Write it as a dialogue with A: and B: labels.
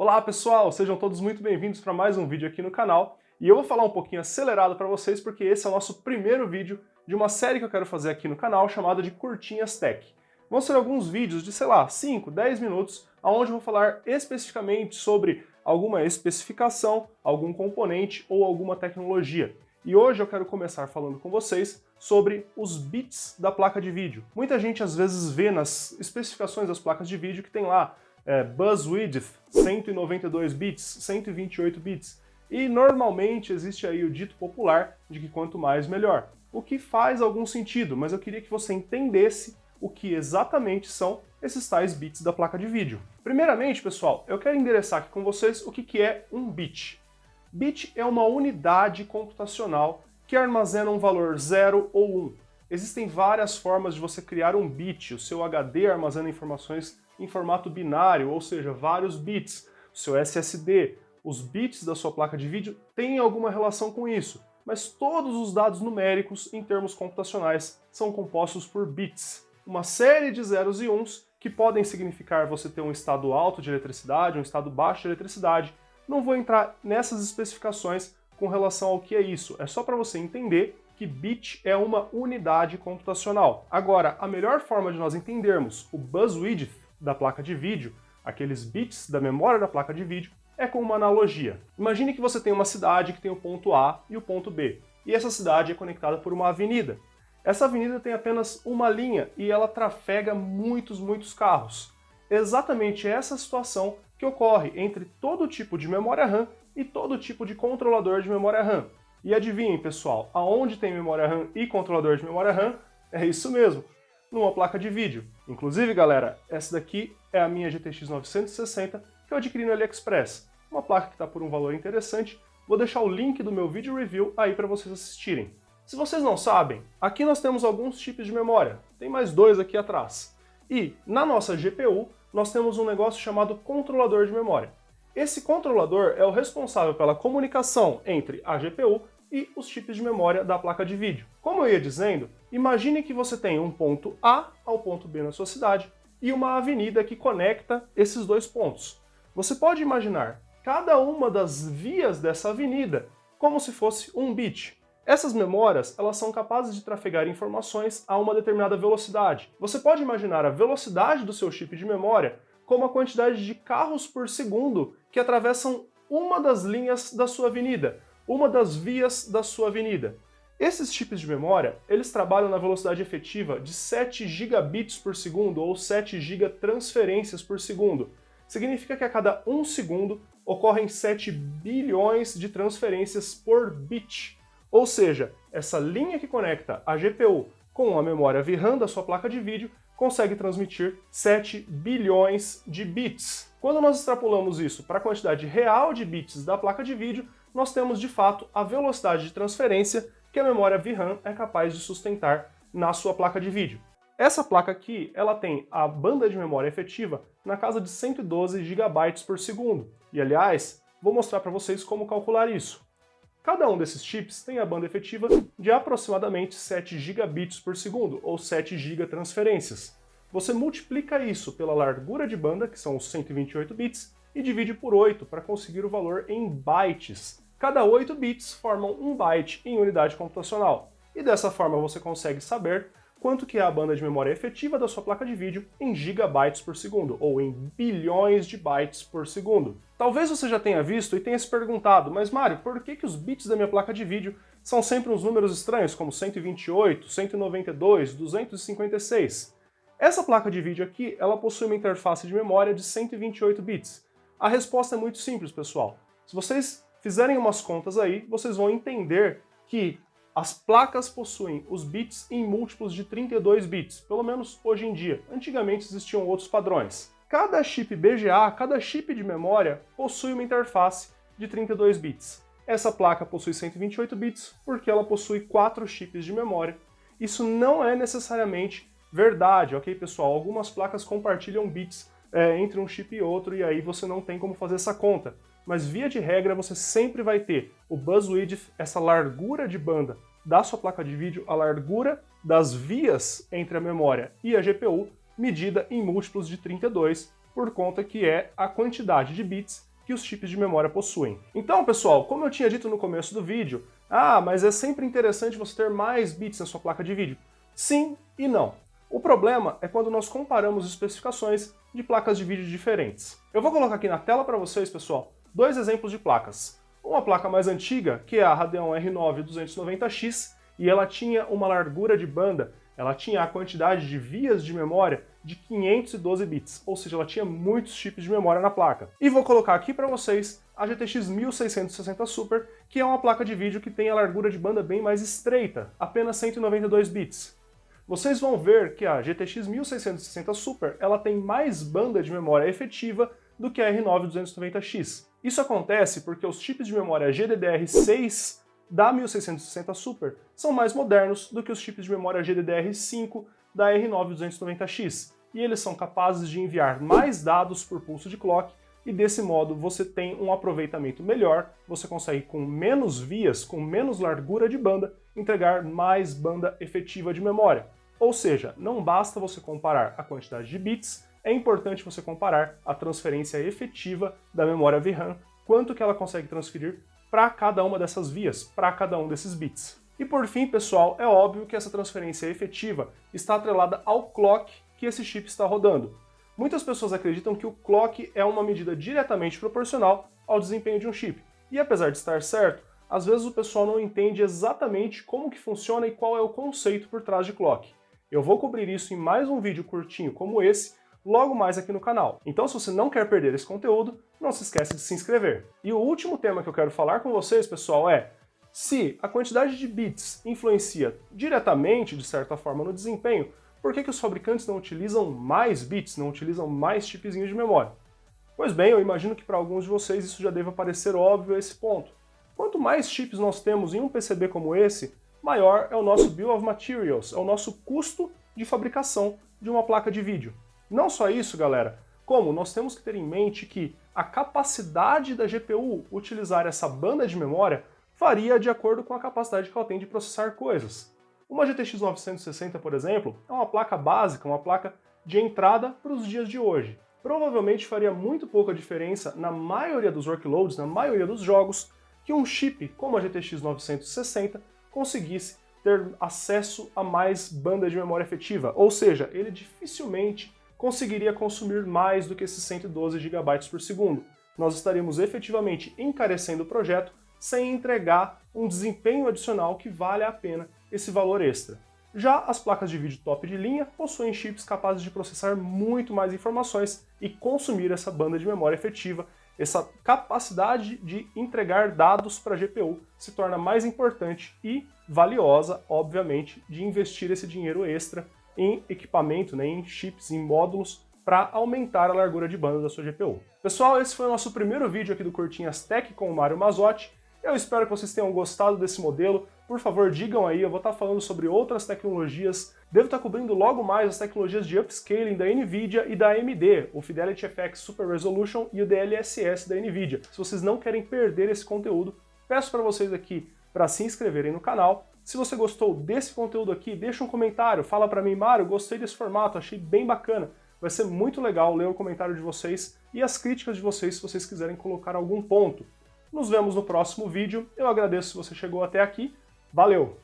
A: Olá pessoal, sejam todos muito bem-vindos para mais um vídeo aqui no canal. E eu vou falar um pouquinho acelerado para vocês porque esse é o nosso primeiro vídeo de uma série que eu quero fazer aqui no canal chamada de Curtinhas Tech. Vão ser alguns vídeos de, sei lá, 5, 10 minutos, onde eu vou falar especificamente sobre alguma especificação, algum componente ou alguma tecnologia. E hoje eu quero começar falando com vocês sobre os bits da placa de vídeo. Muita gente às vezes vê nas especificações das placas de vídeo que tem lá bus width, 192 bits, 128 bits. E normalmente existe aí o dito popular de que quanto mais melhor. O que faz algum sentido, mas eu queria que você entendesse o que exatamente são esses tais bits da placa de vídeo. Primeiramente, pessoal, eu quero endereçar aqui com vocês o que é um bit. Bit é uma unidade computacional que armazena um valor 0 ou 1. Existem várias formas de você criar um bit. O seu HD armazena informações em formato binário, ou seja, vários bits. O seu SSD, os bits da sua placa de vídeo têm alguma relação com isso, mas todos os dados numéricos em termos computacionais são compostos por bits. Uma série de zeros e uns que podem significar você ter um estado alto de eletricidade, um estado baixo de eletricidade. Não vou entrar nessas especificações com relação ao que é isso, é só para você entender que bit é uma unidade computacional. Agora, a melhor forma de nós entendermos o bus width da placa de vídeo, aqueles bits da memória da placa de vídeo, é com uma analogia. Imagine que você tem uma cidade que tem o ponto A e o ponto B, e essa cidade é conectada por uma avenida. Essa avenida tem apenas uma linha e ela trafega muitos carros. Exatamente essa situação que ocorre entre todo tipo de memória RAM e todo tipo de controlador de memória RAM. E adivinhem, pessoal, aonde tem memória RAM e controlador de memória RAM? É isso mesmo, numa placa de vídeo. Inclusive, galera, essa daqui é a minha GTX 960 que eu adquiri no AliExpress. Uma placa que está por um valor interessante. Vou deixar o link do meu vídeo review aí para vocês assistirem. Se vocês não sabem, aqui nós temos alguns chips de memória. Tem mais dois aqui atrás. E na nossa GPU, nós temos um negócio chamado controlador de memória. Esse controlador é o responsável pela comunicação entre a GPU e os chips de memória da placa de vídeo. Como eu ia dizendo, imagine que você tem um ponto A ao ponto B na sua cidade e uma avenida que conecta esses dois pontos. Você pode imaginar cada uma das vias dessa avenida como se fosse um bit. Essas memórias, elas são capazes de trafegar informações a uma determinada velocidade. Você pode imaginar a velocidade do seu chip de memória como a quantidade de carros por segundo que atravessam uma das linhas da sua avenida, uma das vias da sua avenida. Esses chips de memória, eles trabalham na velocidade efetiva de 7 gigabits por segundo ou 7 gigatransferências por segundo. Significa que a cada 1 segundo ocorrem 7 bilhões de transferências por bit. Ou seja, essa linha que conecta a GPU com a memória VRAM da sua placa de vídeo consegue transmitir 7 bilhões de bits. Quando nós extrapolamos isso para a quantidade real de bits da placa de vídeo, nós temos de fato a velocidade de transferência que a memória VRAM é capaz de sustentar na sua placa de vídeo. Essa placa aqui, ela tem a banda de memória efetiva na casa de 112 GB por segundo. E aliás, vou mostrar para vocês como calcular isso. Cada um desses chips tem a banda efetiva de aproximadamente 7 gigabits por segundo, ou 7 gigatransferências. Você multiplica isso pela largura de banda, que são os 128 bits, e divide por 8 para conseguir o valor em bytes. Cada 8 bits formam 1 byte em unidade computacional. E dessa forma você consegue saber quanto que é a banda de memória efetiva da sua placa de vídeo em gigabytes por segundo, ou em bilhões de bytes por segundo. Talvez você já tenha visto e tenha se perguntado, mas Mário, por que os bits da minha placa de vídeo são sempre uns números estranhos, como 128, 192, 256? Essa placa de vídeo aqui, ela possui uma interface de memória de 128 bits. A resposta é muito simples, pessoal. Se vocês fizerem umas contas aí, vocês vão entender que as placas possuem os bits em múltiplos de 32 bits, pelo menos hoje em dia. Antigamente existiam outros padrões. Cada chip BGA, cada chip de memória, possui uma interface de 32 bits. Essa placa possui 128 bits porque ela possui 4 chips de memória. Isso não é necessariamente verdade, ok, pessoal? Algumas placas compartilham bits entre um chip e outro e aí você não tem como fazer essa conta. Mas via de regra você sempre vai ter o bus width, essa largura de banda da sua placa de vídeo, a largura das vias entre a memória e a GPU, medida em múltiplos de 32, por conta que é a quantidade de bits que os chips de memória possuem. Então, pessoal, como eu tinha dito no começo do vídeo, mas é sempre interessante você ter mais bits na sua placa de vídeo. Sim e não. O problema é quando nós comparamos especificações de placas de vídeo diferentes. Eu vou colocar aqui na tela para vocês, pessoal, dois exemplos de placas. Uma placa mais antiga, que é a Radeon R9 290X, e ela tinha uma largura de banda, ela tinha a quantidade de vias de memória de 512 bits, ou seja, ela tinha muitos chips de memória na placa. E vou colocar aqui para vocês a GTX 1660 Super, que é uma placa de vídeo que tem a largura de banda bem mais estreita, apenas 192 bits. Vocês vão ver que a GTX 1660 Super ela tem mais banda de memória efetiva do que a R9 290X. Isso acontece porque os chips de memória GDDR6 da 1660 Super são mais modernos do que os chips de memória GDDR5 da R9 290X, e eles são capazes de enviar mais dados por pulso de clock, e desse modo você tem um aproveitamento melhor, você consegue com menos vias, com menos largura de banda, entregar mais banda efetiva de memória. Ou seja, não basta você comparar a quantidade de bits, é importante você comparar a transferência efetiva da memória VRAM, quanto que ela consegue transferir para cada uma dessas vias, para cada um desses bits. E por fim, pessoal, é óbvio que essa transferência efetiva está atrelada ao clock que esse chip está rodando. Muitas pessoas acreditam que o clock é uma medida diretamente proporcional ao desempenho de um chip. E apesar de estar certo, às vezes o pessoal não entende exatamente como que funciona e qual é o conceito por trás de clock. Eu vou cobrir isso em mais um vídeo curtinho como esse, logo mais aqui no canal. Então, se você não quer perder esse conteúdo, não se esqueça de se inscrever. E o último tema que eu quero falar com vocês, pessoal, é se a quantidade de bits influencia diretamente, de certa forma, no desempenho, por que os fabricantes não utilizam mais bits, não utilizam mais chipzinhos de memória? Pois bem, eu imagino que para alguns de vocês isso já deva parecer óbvio a esse ponto. Quanto mais chips nós temos em um PCB como esse, maior é o nosso Bill of Materials, é o nosso custo de fabricação de uma placa de vídeo. Não só isso, galera, como nós temos que ter em mente que a capacidade da GPU utilizar essa banda de memória varia de acordo com a capacidade que ela tem de processar coisas. Uma GTX 960, por exemplo, é uma placa básica, uma placa de entrada para os dias de hoje. Provavelmente faria muito pouca diferença na maioria dos workloads, na maioria dos jogos, que um chip como a GTX 960 conseguisse ter acesso a mais banda de memória efetiva, ou seja, ele dificilmente conseguiria consumir mais do que esses 112 GB por segundo. Nós estaríamos efetivamente encarecendo o projeto sem entregar um desempenho adicional que vale a pena esse valor extra. Já as placas de vídeo top de linha possuem chips capazes de processar muito mais informações e consumir essa banda de memória efetiva. Essa capacidade de entregar dados para a GPU se torna mais importante e valiosa, obviamente, de investir esse dinheiro extra em equipamento, em chips, em módulos, para aumentar a largura de banda da sua GPU. Pessoal, esse foi o nosso primeiro vídeo aqui do Curtinhas Tech com o Mário Mazzotti. Eu espero que vocês tenham gostado desse modelo. Por favor, digam aí, eu vou estar falando sobre outras tecnologias. Devo estar cobrindo logo mais as tecnologias de upscaling da NVIDIA e da AMD, o Fidelity FX Super Resolution e o DLSS da NVIDIA. Se vocês não querem perder esse conteúdo, peço para vocês aqui para se inscreverem no canal. Se você gostou desse conteúdo aqui, deixa um comentário, fala para mim, Mário, gostei desse formato, achei bem bacana. Vai ser muito legal ler o comentário de vocês e as críticas de vocês se vocês quiserem colocar algum ponto. Nos vemos no próximo vídeo. Eu agradeço se você chegou até aqui. Valeu!